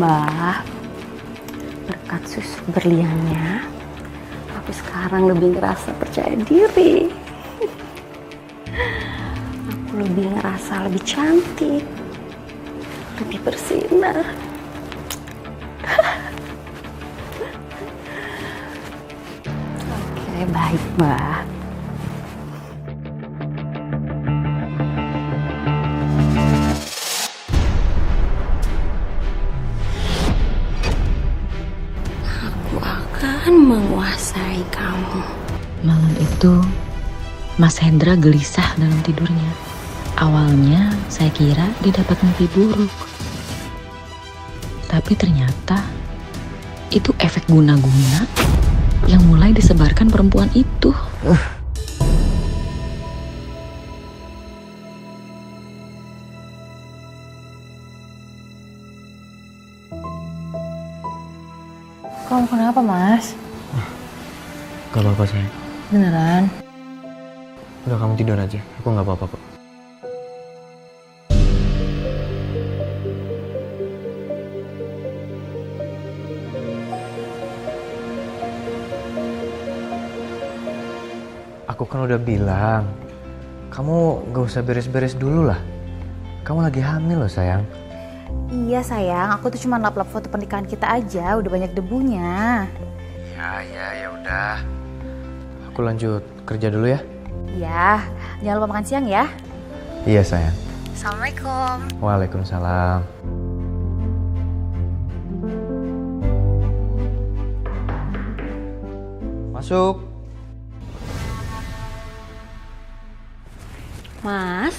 Mbak, berkat susu berliannya, aku sekarang lebih ngerasa percaya diri. Aku lebih ngerasa lebih cantik, lebih bersinar. Oke, baik Mbak. Aku akan menguasai kamu. Malam itu, Mas Hendra gelisah dalam tidurnya. Awalnya saya kira dia dapat mimpi buruk. Tapi ternyata itu efek guna-guna yang mulai disebarkan perempuan itu. Kamu kenapa, Mas? Gak apa-apa sayang. Beneran? Udah kamu tidur aja, aku gak apa-apa kok. Aku kan udah bilang, kamu gak usah beres-beres dulu lah. Kamu lagi hamil loh sayang. Iya sayang, aku tuh cuma lap-lap foto pernikahan kita aja, udah banyak debunya. Ya udah. Aku lanjut kerja dulu ya. Iya, jangan lupa makan siang ya. Iya sayang. Assalamualaikum. Waalaikumsalam. Masuk. Mas,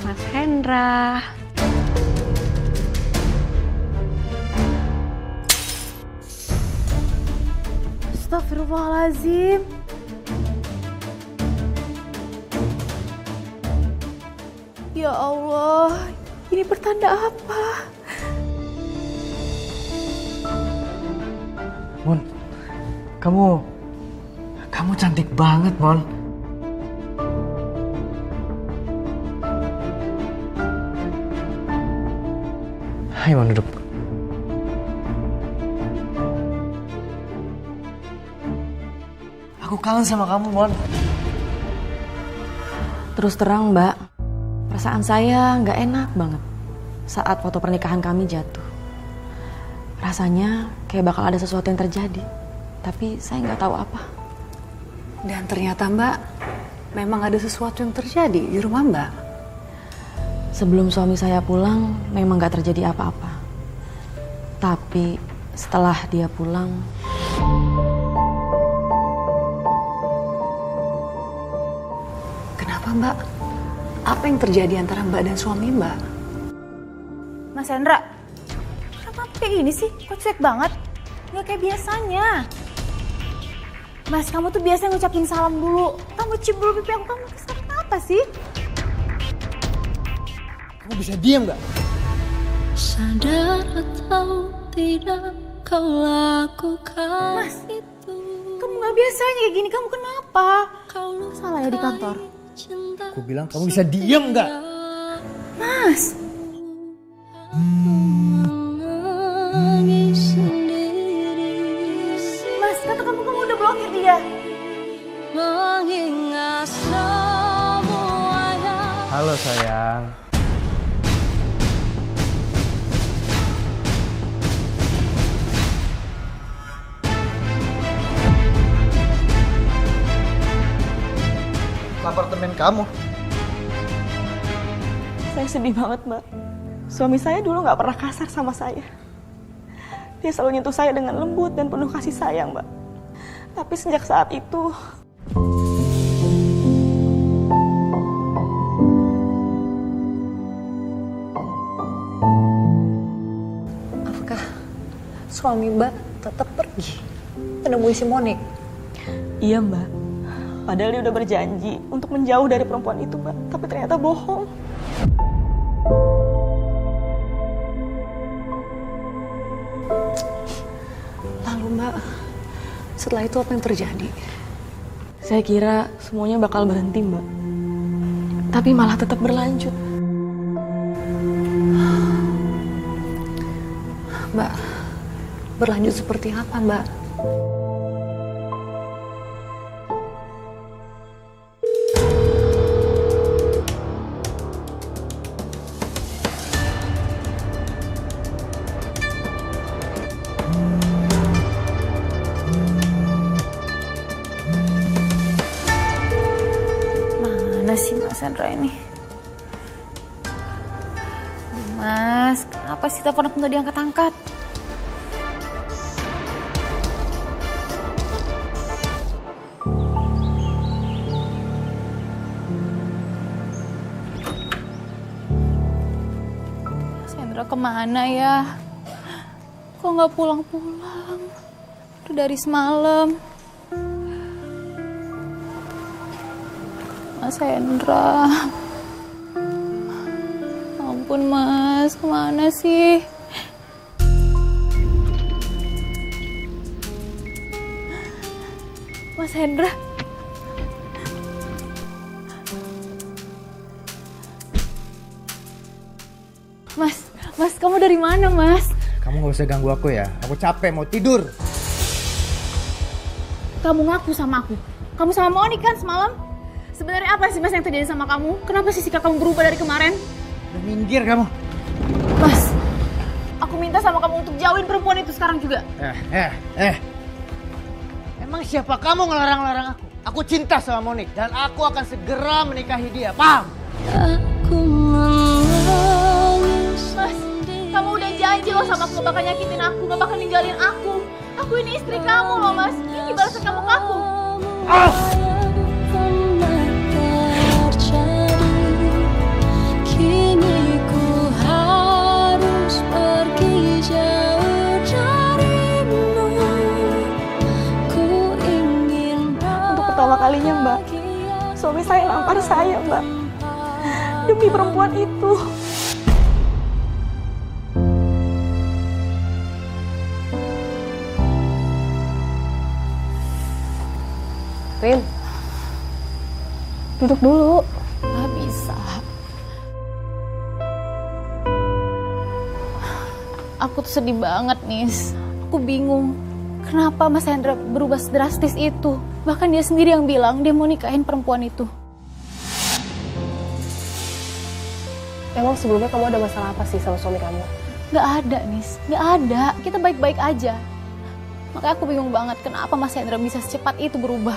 Mas Hendra. Astagfirullahaladzim. Ya Allah, ini pertanda apa? Mon, kamu cantik banget, Mon. Hai, Mon, duduk. Aku kangen sama kamu, Mon. Terus terang Mbak, perasaan saya nggak enak banget saat foto pernikahan kami jatuh. Rasanya kayak bakal ada sesuatu yang terjadi, tapi saya nggak tahu apa. Dan ternyata Mbak, memang ada sesuatu yang terjadi di rumah Mbak. Sebelum suami saya pulang, memang nggak terjadi apa-apa. Tapi setelah dia pulang, Kenapa Mbak? Apa yang terjadi antara Mbak dan suami Mbak? Mas Hendra, kenapa kayak gini sih? Kok cuek banget? Nggak kayak biasanya. Mas, kamu tuh biasa ngucapin salam dulu. Kamu cium dulu pipi aku, kamu sekarang kenapa sih? Kamu bisa diam nggak? Sadar atau tidak kau lakukan Mas, itu. kamu nggak biasanya kayak gini. Kamu kenapa? Kau Salah ya di kantor? cinta Aku bilang kamu bisa diam nggak? Mas, menangis sendiri. Mas, kata kamu udah blokir dia. Mengingat semuanya. Halo sayang. Apartemen kamu. saya sedih banget Mbak. Suami saya dulu nggak pernah kasar sama saya. Dia selalu nyentuh saya dengan lembut dan penuh kasih sayang Mbak. Tapi sejak saat itu, Apakah suami Mbak tetap pergi menemui si Monik? iya Mbak. Padahal dia udah berjanji untuk menjauh dari perempuan itu Mbak. Tapi ternyata bohong. Lalu Mbak, setelah itu apa yang terjadi? Saya kira semuanya bakal berhenti, Mbak. Tapi malah tetap berlanjut. Mbak, berlanjut seperti apa Mbak? Mana sih Mas Hendra ini? Mas, kenapa sih telepon aku nggak diangkat-angkat? Mas Hendra kemana ya? Kok nggak pulang-pulang? Udah dari semalam. Mas Hendra. Ampun Mas, kemana sih? Mas Hendra. Mas, kamu dari mana Mas? Kamu gak usah ganggu aku ya. Aku capek, mau tidur. Kamu ngaku sama aku. Kamu sama Moni kan semalam? Sebenarnya apa sih Mas yang terjadi sama kamu? Kenapa sih sikap kamu berubah dari kemarin? Udah minggir kamu. Mas, aku minta sama kamu untuk jauhin perempuan itu sekarang juga. Emang siapa kamu ngelarang-larang aku? Aku cinta sama Monik dan aku akan segera menikahi dia, paham? Aku menangis. Mas, kamu udah janji loh sama aku gak bakal nyakitin aku, gak bakal ninggalin aku. Aku ini istri kamu loh Mas, ini balasan kamu ke aku. Kini ku harus pergi jauh darimu. Ku ingin Untuk pertama kalinya, Mbak, suami saya nampar saya, Mbak. Demi perempuan itu. Rin, Duduk dulu. Gak bisa. Aku tuh sedih banget, Nis. Aku bingung. Kenapa Mas Hendra berubah drastis itu? Bahkan dia sendiri yang bilang dia mau nikahin perempuan itu. emang sebelumnya kamu ada masalah apa sih sama suami kamu? Gak ada, Nis. Gak ada. Kita baik-baik aja. Makanya aku bingung banget kenapa Mas Hendra bisa secepat itu berubah.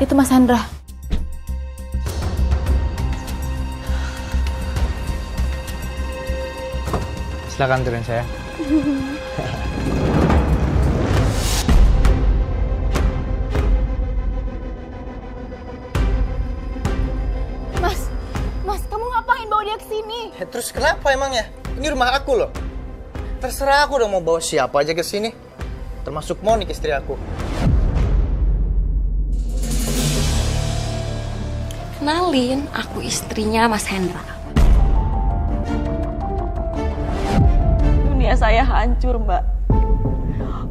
Itu Mas Hendra. Silakan turun saya. Mas, kamu ngapain bawa dia ke sini? Ya, terus kenapa emangnya? Ini rumah aku loh. Terserah aku udah mau bawa siapa aja ke sini. Termasuk Monik istri aku. Kenalin, aku istrinya Mas Hendra. Dunia saya hancur, Mbak.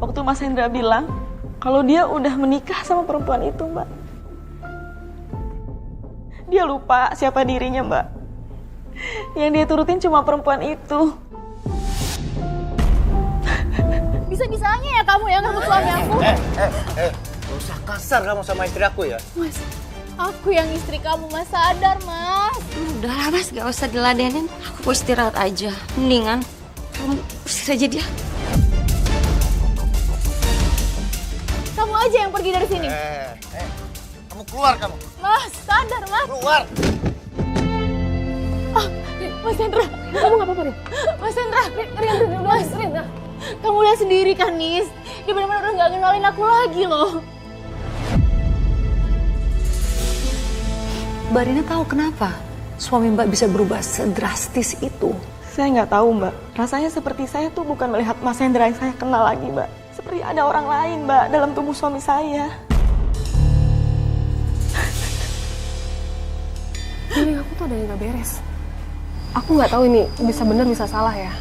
Waktu Mas Hendra bilang kalau dia udah menikah sama perempuan itu, Mbak. Dia lupa siapa dirinya, Mbak. Yang dia turutin cuma perempuan itu. Bisa-bisanya ya kamu yang ngerebut suami aku. Gak usah kasar kamu sama istri aku ya. Mas, aku yang istri kamu, Mas. Sadar, Mas. Udahlah Mas, gak usah diladenin. Aku mau istirahat aja. Mendingan kamu usir aja dia. Kamu aja yang pergi dari sini. Kamu keluar kamu. Mas, sadar, Mas. Keluar. Mas Hendra, kamu gak apa-apa nih? Mas Hendra, Mas, kamu lihat sendiri kan, Nis? Dia benar-benar udah gak kenalin aku lagi loh. Mbak Rina tahu kenapa suami Mbak bisa berubah sedrastis itu? Saya nggak tahu, Mbak. Rasanya seperti saya tuh bukan melihat Mas Hendra yang saya kenal lagi, Mbak. Seperti ada orang lain, Mbak, dalam tubuh suami saya. tuh ada yang gak beres. Aku nggak tahu ini bisa benar bisa salah ya.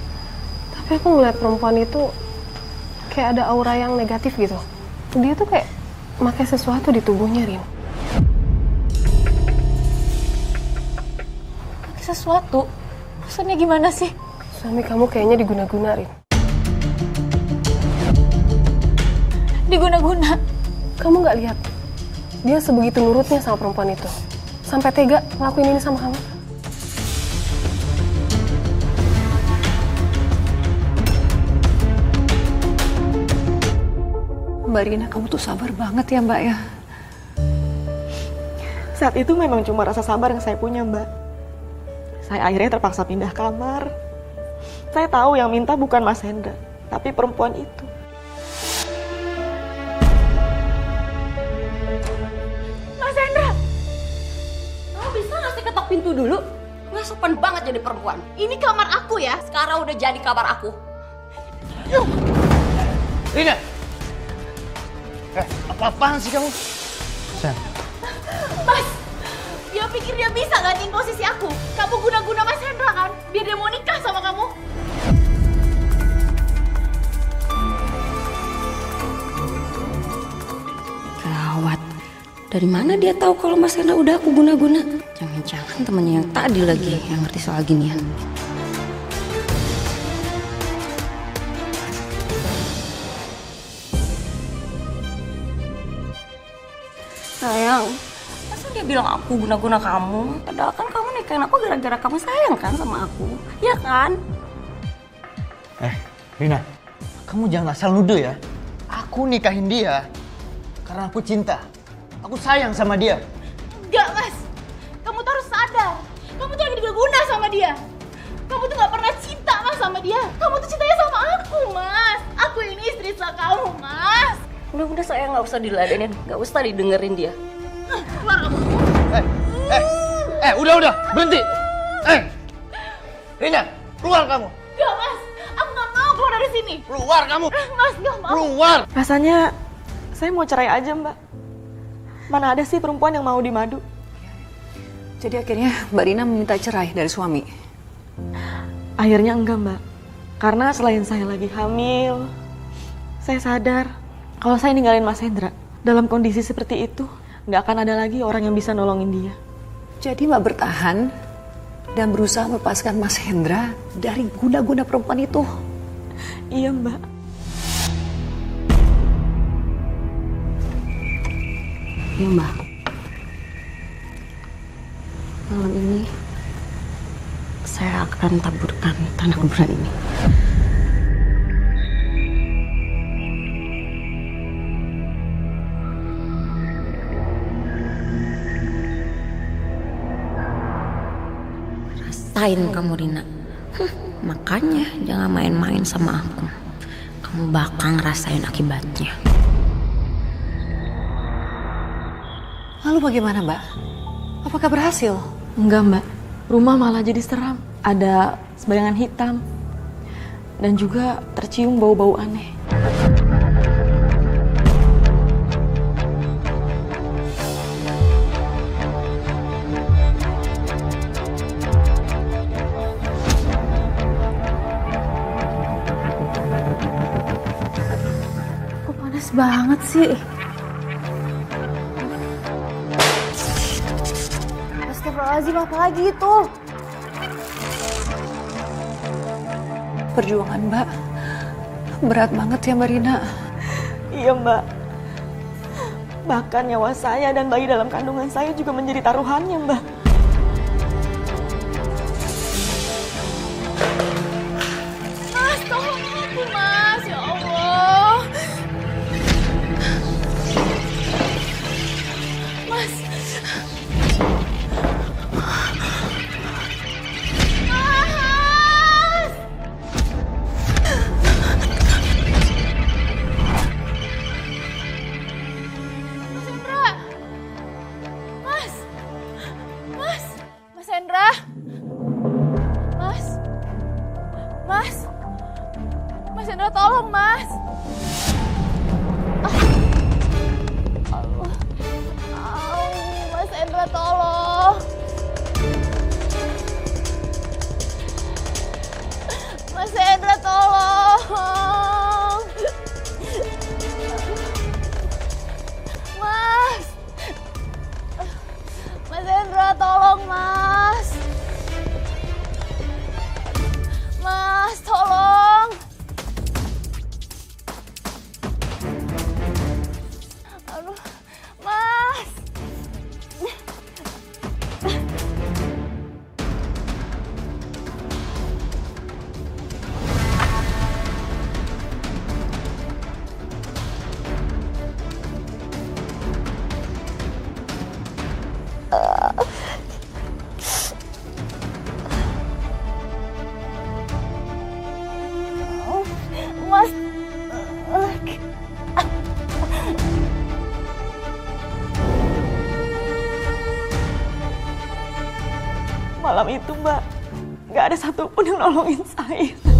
Tapi aku ngeliat perempuan itu kayak ada aura yang negatif gitu. Dia tuh kayak pakai sesuatu di tubuhnya, Rin. Pakai sesuatu? Maksudnya gimana sih? Suami kamu kayaknya diguna-guna, Rin. Diguna-guna? Kamu nggak lihat? Dia sebegitu nurutnya sama perempuan itu. Sampai tega ngelakuin ini sama kamu. Mbak Rina, kamu tuh sabar banget ya Mbak ya. Saat itu memang cuma rasa sabar yang saya punya, Mbak. Saya akhirnya terpaksa pindah kamar. Saya tahu yang minta bukan Mas Hendra, tapi perempuan itu. Mas Hendra! Kamu bisa nggak sih ketok pintu dulu? Nggak sopan banget jadi perempuan. Ini kamar aku ya, sekarang udah jadi kamar aku. Rina! Apa-apaan sih kamu? Sen, Mas, dia pikir dia bisa gantiin posisi aku. Kamu guna-guna Mas Hendra kan? Biar dia mau nikah sama kamu. Gawat. Dari mana dia tahu kalau Mas Hendra udah aku guna-guna? Jangan-jangan temannya yang tadi lagi yang ngerti soal ginian. Sayang, masa dia bilang aku guna-guna kamu? Padahal kan kamu nikahin aku gara-gara kamu sayang kan sama aku. Ya kan? Rina, kamu jangan asal nuduh ya. Aku nikahin dia karena aku cinta. Aku sayang sama dia. Enggak, Mas. Kamu tuh harus sadar. Kamu tuh lagi diguna sama dia. Kamu tuh gak pernah cinta, Mas, sama dia. Kamu tuh cintanya sama aku, Mas. Aku ini istri sah kamu, Mas. Udah sayang, nggak usah diladenin, nggak usah didengerin dia. Keluar kamu. Udah, berhenti. Rina, keluar kamu. Enggak, Mas. Aku gak mau keluar dari sini. Keluar kamu. Mas, gak mau. Keluar. Rasanya saya mau cerai aja, Mbak. Mana ada sih perempuan yang mau dimadu? Jadi akhirnya Mbak Rina meminta cerai dari suami. Akhirnya enggak, Mbak. Karena selain saya lagi hamil, saya sadar kalau saya ninggalin Mas Hendra dalam kondisi seperti itu, nggak akan ada lagi orang yang bisa nolongin dia. Jadi Mbak bertahan dan berusaha melepaskan Mas Hendra dari guna-guna perempuan itu. Iya, Mbak. Iya, Mbak. Malam ini saya akan taburkan tanah kuburan ini. Rasain kamu, Rina. Makanya jangan main-main sama aku. Kamu bakal ngerasain akibatnya. Lalu bagaimana Mbak? Apakah berhasil? Enggak, Mbak. Rumah malah jadi seram. Ada sebayangan hitam. Dan juga tercium bau-bau aneh. Kok panas banget sih? Astagfirullahaladzim, apa lagi itu? Perjuangan Mbak berat banget ya Mbak Rina. Iya, Mbak. Bahkan nyawa saya dan bayi dalam kandungan saya juga menjadi taruhannya, Mbak. Mas, tolong aku, Mas. Ya Allah. Mas. Mas Hendra. Mas Hendra, tolong, Mas. Mas Hendra, tolong. Mas. Malam itu Mbak, nggak ada satupun yang nolongin saya.